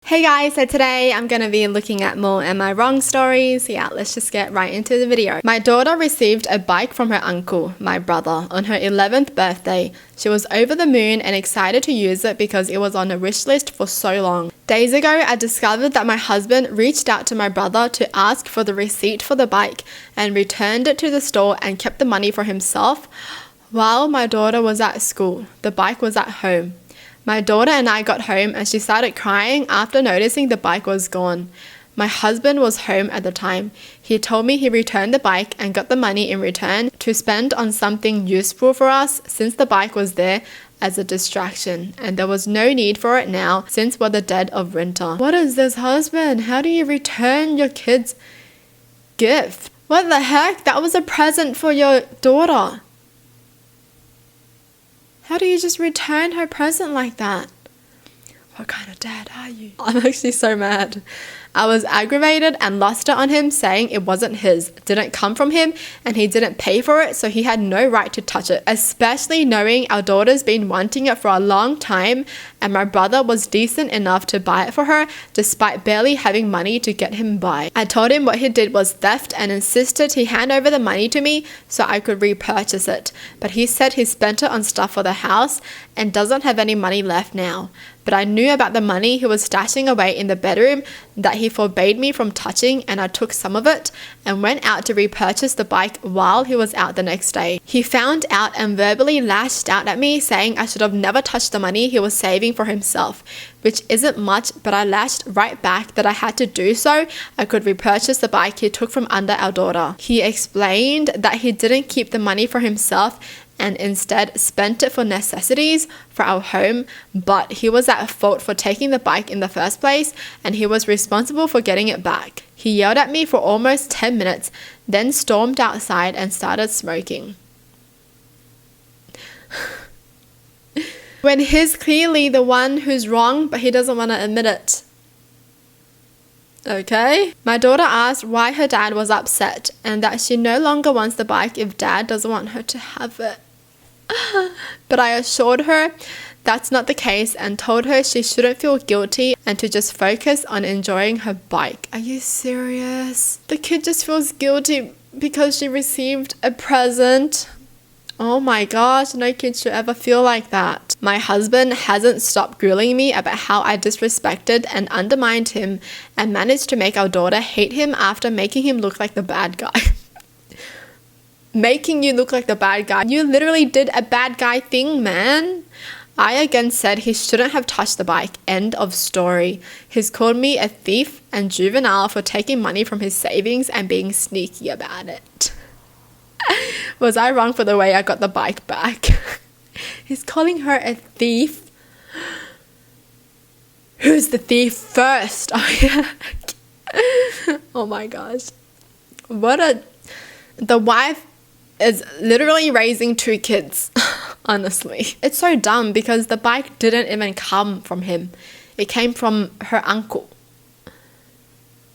Hey guys, so today I'm going to be looking at more Am I Wrong stories. Yeah, let's just get right into the video. My daughter received a bike from her uncle, my brother, on her 11th birthday. She was over the moon and excited to use it because it was on a wish list for so long. Days ago, I discovered that my husband reached out to my brother to ask for the receipt for the bike and returned it to the store and kept the money for himself while my daughter was at school. The bike was at home. My daughter and I got home and she started crying after noticing the bike was gone. My husband was home at the time. He told me he returned the bike and got the money in return to spend on something useful for us since the bike was there as a distraction and there was no need for it now since we're the dead of winter. What is this, husband? How do you return your kid's gift? What the heck? That was a present for your daughter. How do you just return her present like that? What kind of dad are you? I'm actually so mad. I was aggravated and lost it on him, saying it wasn't his, didn't come from him, and he didn't pay for it, so he had no right to touch it. Especially knowing our daughter's been wanting it for a long time, and my brother was decent enough to buy it for her, despite barely having money to get him by. I told him what he did was theft and insisted he hand over the money to me so I could repurchase it. But he said he spent it on stuff for the house and doesn't have any money left now. But I knew about the money he was stashing away in the bedroom that he forbade me from touching, and I took some of it and went out to repurchase the bike while he was out the next day. He found out and verbally lashed out at me, saying I should have never touched the money he was saving for himself, which isn't much, but I lashed right back that I had to do so I could repurchase the bike he took from under our daughter. He explained that he didn't keep the money for himself and instead spent it for necessities for our home, but he was at fault for taking the bike in the first place and he was responsible for getting it back. He yelled at me for almost 10 minutes, then stormed outside and started smoking. When he's clearly the one who's wrong, but he doesn't want to admit it. Okay. My daughter asked why her dad was upset and that she no longer wants the bike if dad doesn't want her to have it. But I assured her that's not the case and told her she shouldn't feel guilty and to just focus on enjoying her bike. Are you serious? The kid just feels guilty because she received a present. Oh my gosh, no kid should ever feel like that. My husband hasn't stopped grilling me about how I disrespected and undermined him and managed to make our daughter hate him after making him look like the bad guy. Making you look like the bad guy. You literally did a bad guy thing, man. I again said he shouldn't have touched the bike. End of story. He's called me a thief and juvenile for taking money from his savings and being sneaky about it. Was I wrong for the way I got the bike back? He's calling her a thief. Who's the thief first? Oh my gosh. The wife is literally raising 2 kids, honestly. It's so dumb because the bike didn't even come from him. It came from her uncle.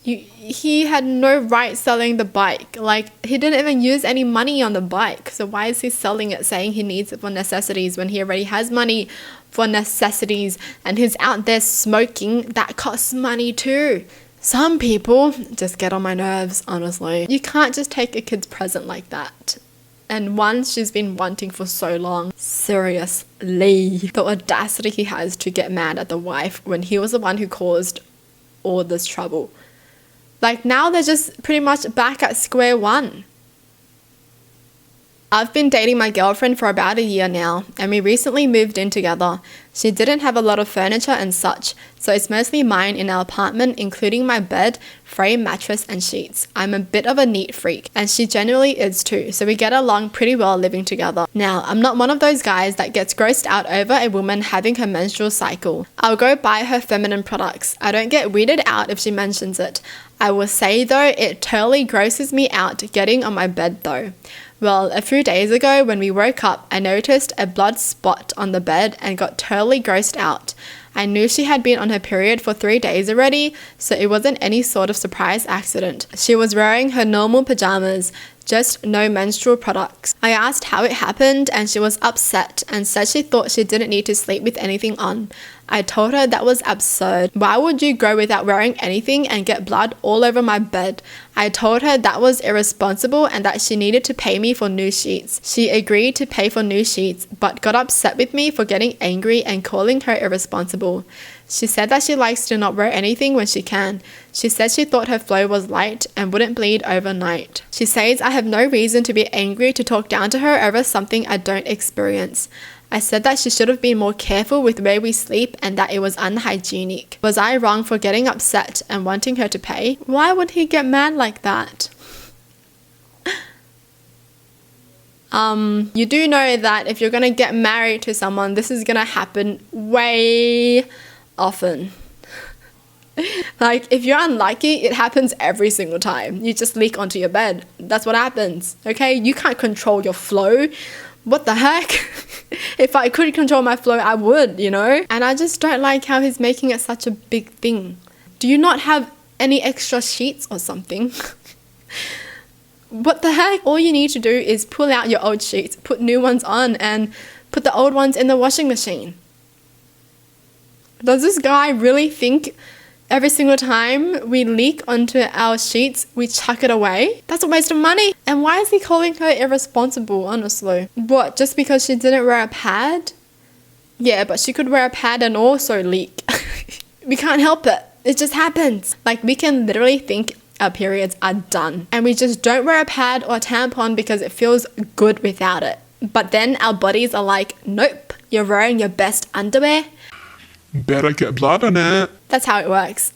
He had no right selling the bike. Like, he didn't even use any money on the bike. So why is he selling it, saying he needs it for necessities when he already has money for necessities and he's out there smoking? That costs money too. Some people just get on my nerves, honestly. You can't just take a kid's present like that. And one she's been wanting for so long. Seriously. The audacity he has to get mad at the wife when he was the one who caused all this trouble. Like, now they're just pretty much back at square one. I've been dating my girlfriend for about a year now, and we recently moved in together. She didn't have a lot of furniture and such, so it's mostly mine in our apartment, including my bed, frame, mattress, and sheets. I'm a bit of a neat freak, and she generally is too, so we get along pretty well living together. Now, I'm not one of those guys that gets grossed out over a woman having her menstrual cycle. I'll go buy her feminine products. I don't get weirded out if she mentions it. I will say though, it totally grosses me out getting on my bed though. Well, a few days ago when we woke up, I noticed a blood spot on the bed and got totally grossed out. I knew she had been on her period for 3 days already, so it wasn't any sort of surprise accident. She was wearing her normal pajamas, just no menstrual products. I asked how it happened and she was upset and said she thought she didn't need to sleep with anything on. I told her that was absurd. Why would you go without wearing anything and get blood all over my bed? I told her that was irresponsible and that she needed to pay me for new sheets. She agreed to pay for new sheets, but got upset with me for getting angry and calling her irresponsible. She said that she likes to not wear anything when she can. She said she thought her flow was light and wouldn't bleed overnight. She says I have no reason to be angry to talk down to her over something I don't experience. I said that she should have been more careful with where we sleep and that it was unhygienic. Was I wrong for getting upset and wanting her to pay? Why would he get mad like that? You do know that if you're going to get married to someone, this is going to happen way often. Like, if you're unlucky, it happens every single time. You just leak onto your bed. That's what happens, okay? You can't control your flow. What the heck? If I could control my flow, I would, you know? And I just don't like how he's making it such a big thing. Do you not have any extra sheets or something? What the heck? All you need to do is pull out your old sheets, put new ones on, and put the old ones in the washing machine. Does this guy really think every single time we leak onto our sheets, we chuck it away? That's a waste of money. And why is he calling her irresponsible, honestly? What, just because she didn't wear a pad? Yeah, but she could wear a pad and also leak. We can't help it. It just happens. Like, we can literally think our periods are done and we just don't wear a pad or a tampon because it feels good without it. But then our bodies are like, nope, you're wearing your best underwear. Better get blood on it. That's how it works.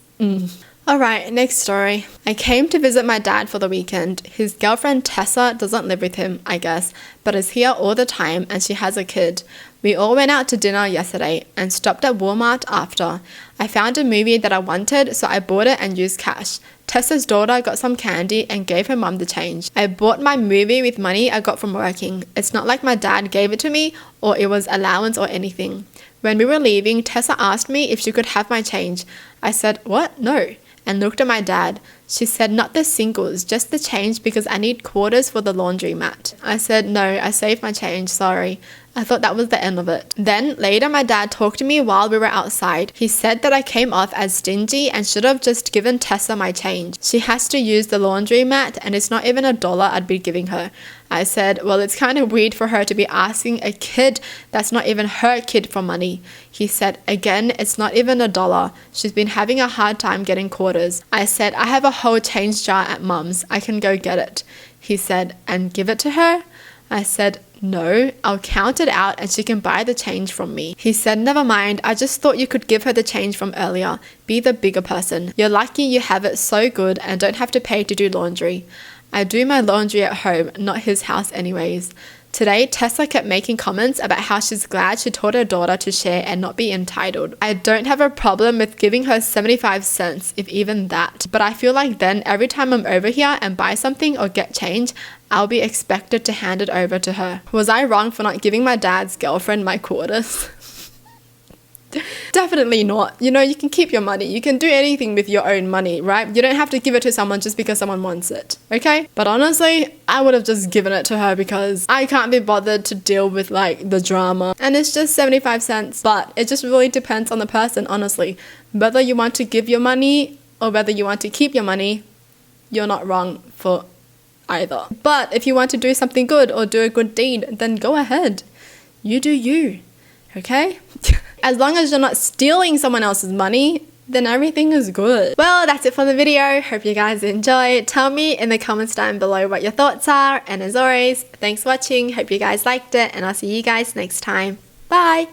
Alright, next story. I came to visit my dad for the weekend. His girlfriend Tessa doesn't live with him, I guess, but is here all the time and she has a kid. We all went out to dinner yesterday and stopped at Walmart after. I found a movie that I wanted, so I bought it and used cash. Tessa's daughter got some candy and gave her mum the change. I bought my movie with money I got from working. It's not like my dad gave it to me or it was allowance or anything. When we were leaving, Tessa asked me if she could have my change. I said, "What? No," and looked at my dad. She said, "Not the singles, just the change because I need quarters for the laundry mat." I said, "No, I saved my change, sorry." I thought that was the end of it. Then later my dad talked to me while we were outside. He said that I came off as stingy and should have just given Tessa my change. She has to use the laundry mat and it's not even $1 I'd be giving her. I said, well, it's kind of weird for her to be asking a kid that's not even her kid for money. He said, again, it's not even $1. She's been having a hard time getting quarters. I said, I have a whole change jar at mum's. I can go get it. He said, and give it to her? I said, no, I'll count it out and she can buy the change from me. He said, never mind, I just thought you could give her the change from earlier. Be the bigger person. You're lucky you have it so good and don't have to pay to do laundry. I do my laundry at home, not his house anyways. Today, Tessa kept making comments about how she's glad she taught her daughter to share and not be entitled. I don't have a problem with giving her 75 cents, if even that. But I feel like then every time I'm over here and buy something or get change, I'll be expected to hand it over to her. Was I wrong for not giving my dad's girlfriend my quarters? Definitely not. You know, you can keep your money. You can do anything with your own money, right? You don't have to give it to someone just because someone wants it, okay? But honestly, I would have just given it to her because I can't be bothered to deal with like the drama. And it's just 75 cents. But it just really depends on the person, honestly. Whether you want to give your money or whether you want to keep your money, you're not wrong for either. But if you want to do something good or do a good deed, then go ahead. You do you, okay? As long as you're not stealing someone else's money, then everything is good. Well, that's it for the video. Hope you guys enjoyed. Tell me in the comments down below what your thoughts are. And as always, thanks for watching. Hope you guys liked it and I'll see you guys next time. Bye!